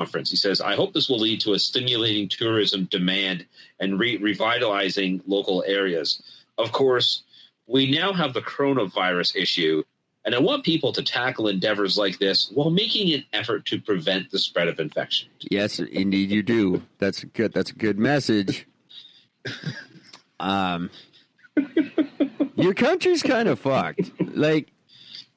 conference. He says, I hope this will lead to a stimulating tourism demand and revitalizing local areas. Of course, we now have the coronavirus issue, and I want people to tackle endeavors like this while making an effort to prevent the spread of infection. Yes, indeed you do. That's good. That's a good message. Your country's kind of fucked. Like,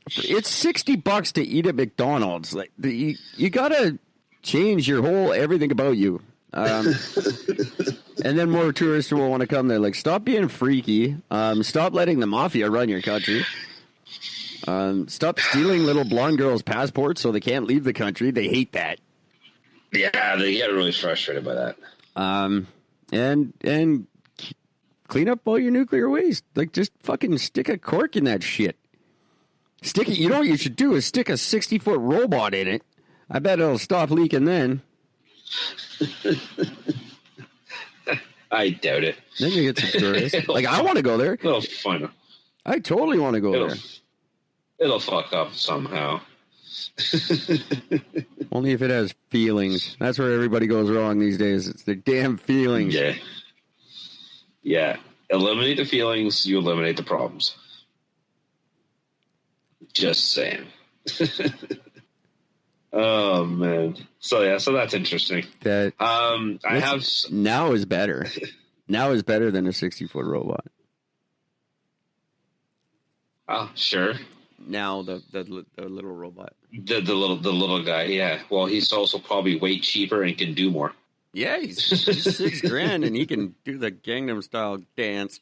it's $60 to eat at McDonald's. Like, you gotta change your whole everything about you. And then more tourists will want to come there. Like, stop being freaky. Stop letting the mafia run your country. Stop stealing little blonde girls' passports so they can't leave the country. They hate that. Yeah, they get really frustrated by that. And clean up all your nuclear waste. Like, just fucking stick a cork in that shit. Stick it. You know what you should do is stick a 60-foot robot in it. I bet it'll stop leaking then. I doubt it. Then you get some tourists. Like, I want to go there. It'll fun. I totally want to go there. It'll fuck up somehow. Only if it has feelings. That's where everybody goes wrong these days. It's their damn feelings. Yeah. Yeah. Eliminate the feelings, you eliminate the problems. Just saying. Oh man. So that's interesting. Now is better. Now is better than a 60-foot robot. Oh, sure. Now the little robot. The little guy, yeah. Well, he's also probably way cheaper and can do more. Yeah, he's $6,000 and he can do the Gangnam Style dance.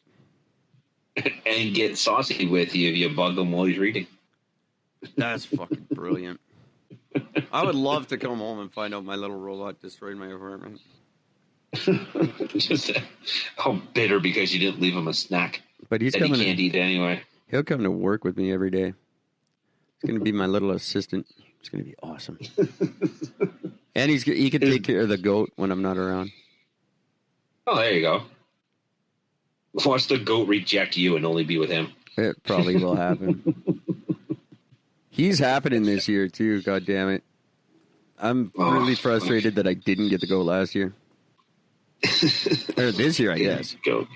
And get saucy with you if you bug him while he's reading. That's fucking brilliant. I would love to come home and find out my little robot destroyed my apartment. Just bitter because you didn't leave him a snack. But he can't eat anyway. He'll come to work with me every day. He's going to be my little assistant. It's going to be awesome. And he can take care of the goat when I'm not around. Oh, there you go. Watch the goat reject you and only be with him. It probably will happen. He's happening this year, too. God damn it. I'm really frustrated that I didn't get to go last year. Or this year, I guess. Goat.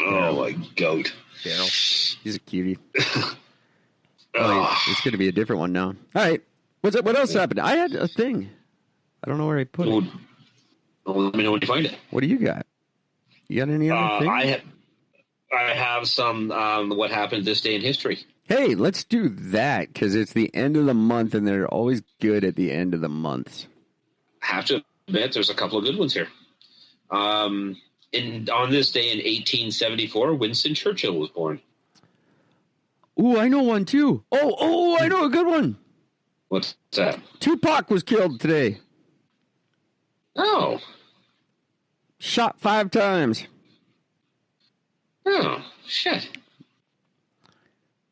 Oh, my goat. Daryl. He's a cutie. It's going to be a different one now. All right. What else happened? I had a thing. I don't know where I put it. Well, let me know when you find it. What do you got? You got any other thing? I have some what happened this day in history. Hey, let's do that because it's the end of the month and they're always good at the end of the months. I have to admit, there's a couple of good ones here. On this day in 1874, Winston Churchill was born. Ooh, I know one too. Oh, I know a good one. What's that? Tupac was killed today. Oh. Shot 5 times. Oh, shit.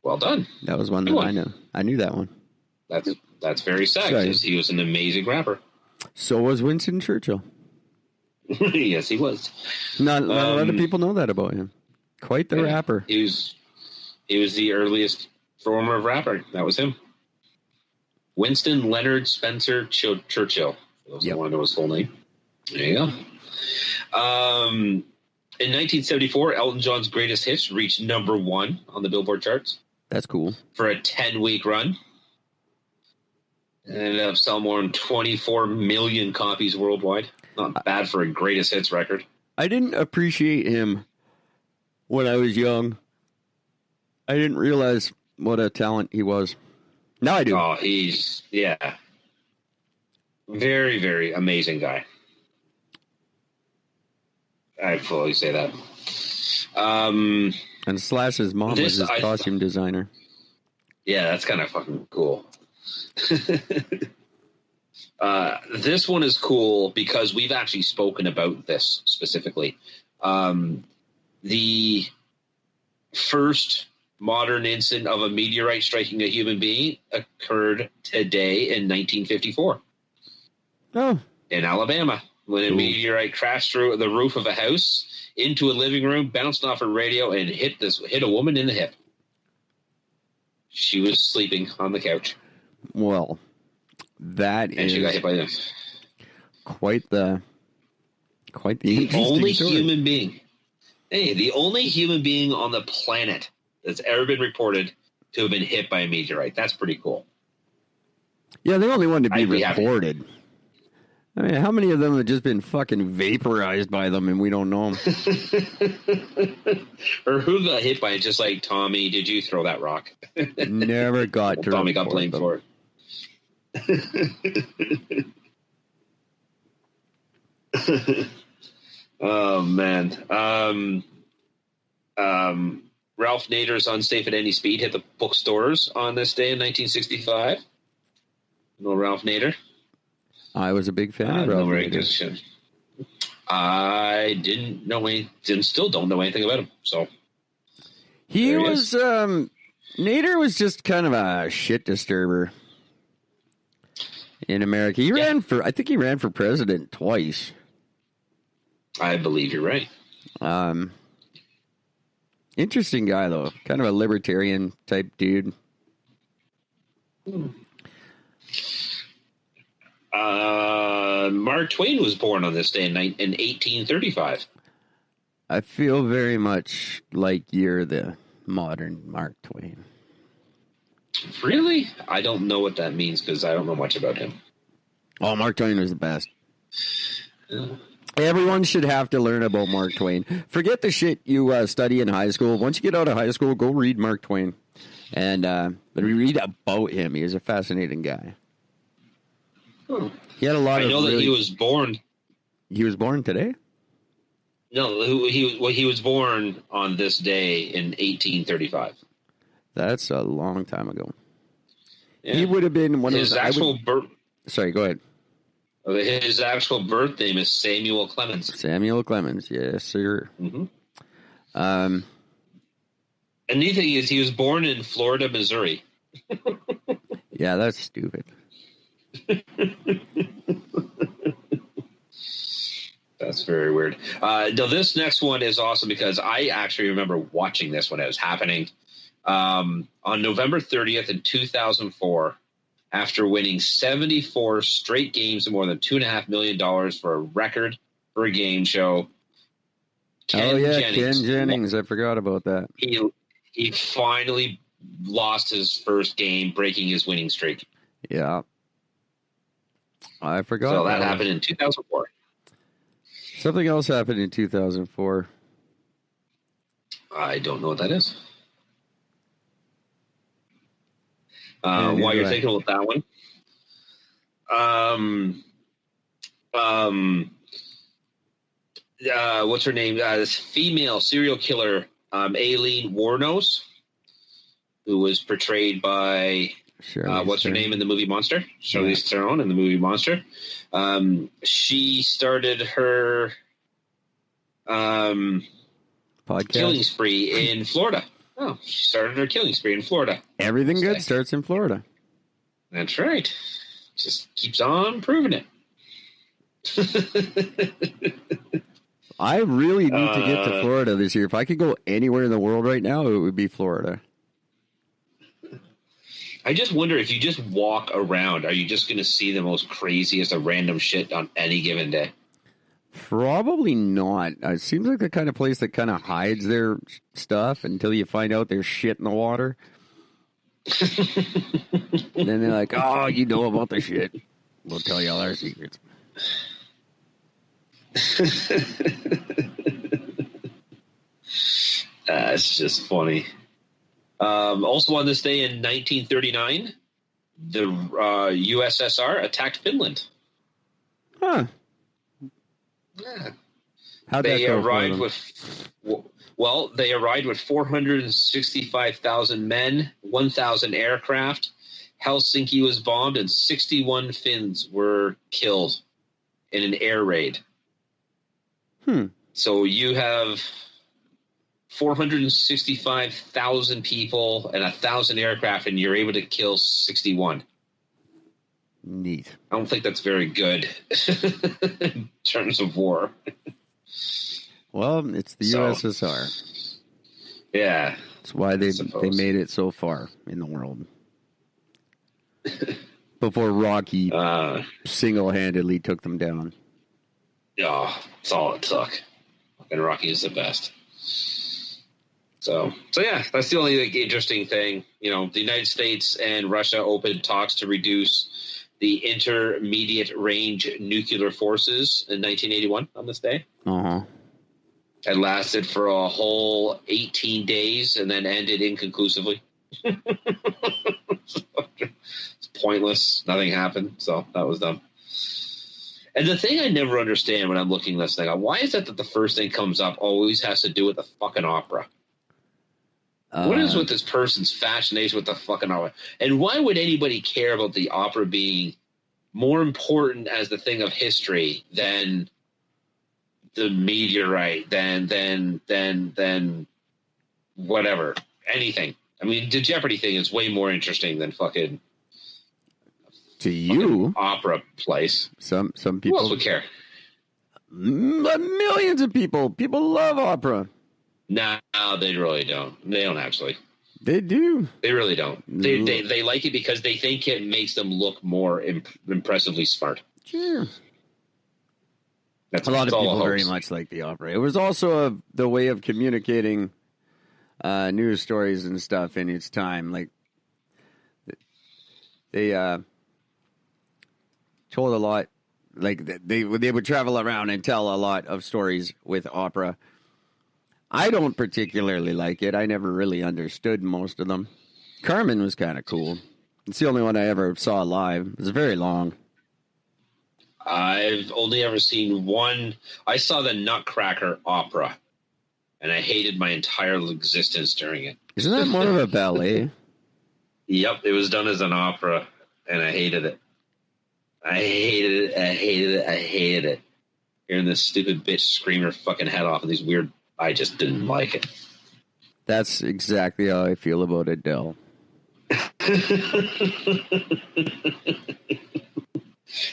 Well done. That was one that I know. I knew that one. That's very sad because he was an amazing rapper. So was Winston Churchill. Yes, he was. Not a lot of people know that about him. Quite the rapper. He was the earliest form of rapper. That was him. Winston Leonard Spencer Churchill. Those don't want to know his full name. There you go. In 1974, Elton John's Greatest Hits reached number 1 on the Billboard charts. That's cool. For a 10-week run. And ended up selling more than 24 million copies worldwide. Not bad for a Greatest Hits record. I didn't appreciate him when I was young. I didn't realize what a talent he was. Now I do. Oh, very, very amazing guy. I fully say that. And Slash's mom was his costume designer. Yeah, that's kind of fucking cool. This one is cool because we've actually spoken about this specifically. The first modern incident of a meteorite striking a human being occurred today in 1954. Oh. In Alabama, when a meteorite crashed through the roof of a house into a living room, bounced off a radio, and hit a woman in the hip. She was sleeping on the couch. Well, That and she got hit by them. Quite the only story. human being. Hey, the only human being on the planet that's ever been reported to have been hit by a meteorite. That's pretty cool. Yeah, the only one to be I'd be reported. Happy. I mean, how many of them have just been fucking vaporized by them and we don't know them? Or who got hit by it? Just like, Tommy, did you throw that rock? Never got to Tommy got blamed for it. Oh, man. Ralph Nader's Unsafe at Any Speed hit the bookstores on this day in 1965. You know Ralph Nader? I was a big fan of Ralph Nader. I still don't know anything about him. So he was Nader was just kind of a shit disturber in America. I think he ran for president twice. I believe you're right. Interesting guy though, kind of a libertarian type dude. Mark Twain was born on this day in 1835. I feel very much like you're the modern Mark Twain. Really? I don't know what that means because I don't know much about him. Oh, Mark Twain was the best. Yeah. Everyone should have to learn about Mark Twain. Forget the shit you study in high school. Once you get out of high school, go read Mark Twain. And read about him. He was a fascinating guy. Hmm. He had a lot of. I know that he was born. He was born today? No, he was born on this day in 1835. That's a long time ago. Yeah. He would have been one his of actual birth. Sorry, go ahead. His actual birth name is Samuel Clemens. Samuel Clemens, yes, sir. Mm-hmm. And the neat thing is, he was born in Florida, Missouri. Yeah, that's stupid. That's very weird. Now, this next one is awesome because I actually remember watching this when it was happening. On November 30th in 2004, after winning 74 straight games and more than $2.5 million for a record for a game show. Ken Jennings. I forgot about that. He finally lost his first game, breaking his winning streak. Yeah. I forgot. So that happened in 2004. Something else happened in 2004. I don't know what that is. While you're thinking about that one, what's her name? This female serial killer, Aileen Wuornos, who was portrayed by what's her name in the movie Monster? Charlize Theron in the movie Monster. She started her podcast killing spree in Florida. Oh, she started her killing spree in Florida. Everything good starts in Florida. That's right. Just keeps on proving it. I really need to get to Florida this year. If I could go anywhere in the world right now, it would be Florida. I just wonder if you just walk around, are you just going to see the most craziest of random shit on any given day? Probably not. It seems like the kind of place that kind of hides their stuff until you find out there's shit in the water. And then they're like, oh, you know about the shit. We'll tell you all our secrets. That's just funny. Also on this day in 1939, the USSR attacked Finland. Huh. Yeah. How'd they that go arrived for them? they arrived with 465,000 men, 1,000 aircraft. Helsinki was bombed, and 61 Finns were killed in an air raid. So you have 465,000 people and 1,000 aircraft, and you're able to kill 61. Neat. I don't think that's very good in terms of war. Well, it's the USSR. Yeah. That's why they made it so far in the world. before Rocky single-handedly took them down. Yeah, that's all it took. And Rocky is the best. So yeah, that's the only interesting thing. You know, the United States and Russia opened talks to reduce the intermediate range nuclear forces in 1981 on this day. Uh-huh. It lasted for a whole 18 days and then ended inconclusively. It's pointless. Nothing happened. So that was dumb. And the thing I never understand when I'm looking this thing up, why is it that the first thing comes up always has to do with the fucking opera? What is with this person's fascination with the fucking opera? And why would anybody care about the opera being more important as the thing of history than the meteorite, than whatever, anything? I mean, the Jeopardy thing is way more interesting than fucking to you opera place. Some people. Who else would care? Millions of people. People love opera. No, they really don't. They don't actually. They do. They really don't. They like it because they think it makes them look more impressively smart. Sure. A lot of people very much like the opera. It was also the way of communicating news stories and stuff in its time. Like they told a lot. Like they would travel around and tell a lot of stories with opera. I don't particularly like it. I never really understood most of them. Carmen was kind of cool. It's the only one I ever saw live. It was very long. I've only ever seen one. I saw the Nutcracker opera, and I hated my entire existence during it. Isn't that more of a ballet? Yep, it was done as an opera, and I hated it. I hated it. Hearing this stupid bitch scream her fucking head off and these weird... I just didn't like it. That's exactly how I feel about Adele. At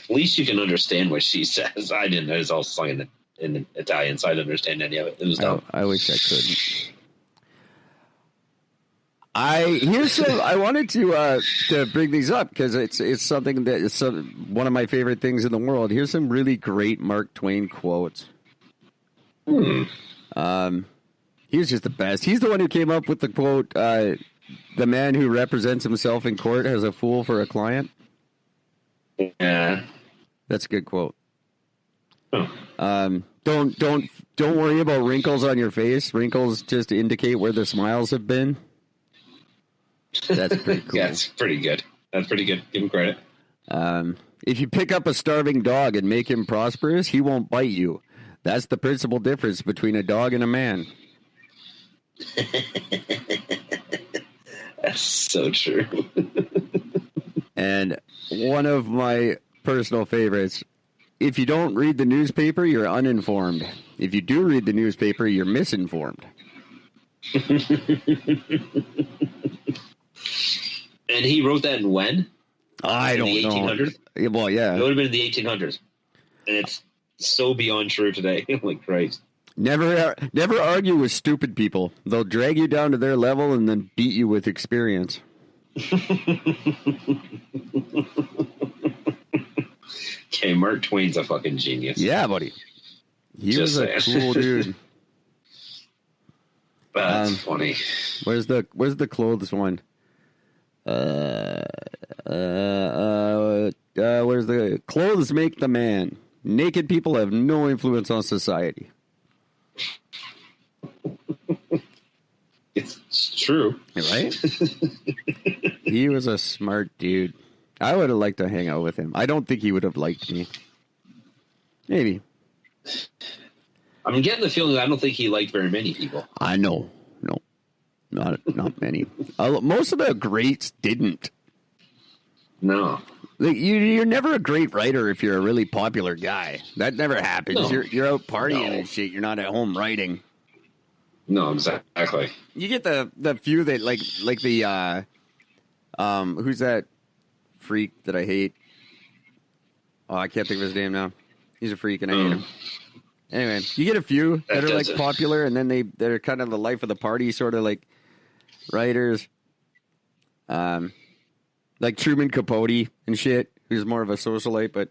least you can understand what she says. I didn't. It was all sung in Italian, so I didn't understand any of it. It was dumb. I wish I couldn't. I wanted to bring these up because it's something that is one of my favorite things in the world. Here's some really great Mark Twain quotes. He was just the best. He's the one who came up with the quote, the man who represents himself in court has a fool for a client. Yeah. That's a good quote. Don't worry about wrinkles on your face. Wrinkles just indicate where the smiles have been. That's pretty cool. Yeah, it's pretty good. That's pretty good. Give him credit. If you pick up a starving dog and make him prosperous, he won't bite you. That's the principal difference between a dog and a man. That's so true. And one of my personal favorites, if you don't read the newspaper, you're uninformed. If you do read the newspaper, you're misinformed. And he wrote that in when? I don't know. 1800s? Well, yeah. It would have been in the 1800s. And it's so beyond true today. Like Christ. Never argue with stupid people. They'll drag you down to their level and then beat you with experience. Okay, Mark Twain's a fucking genius. Yeah, buddy. He was a cool dude. That's funny. Where's the clothes one? Where's the clothes make the man? Naked people have no influence on society. It's true. Right? He was a smart dude. I would have liked to hang out with him. I don't think he would have liked me. Maybe. I'm getting the feeling that I don't think he liked very many people. I know. No. Not many. Most of the greats didn't. No. Like you're never a great writer if you're a really popular guy. That never happens. No. You're out partying and shit. You're not at home writing. No, exactly. You get the few that like the who's that freak that I hate? Oh, I can't think of his name now. He's a freak and I hate him. Anyway, you get a few that are like popular and then they're kind of the life of the party sort of like writers. like Truman Capote and shit, who's more of a socialite, but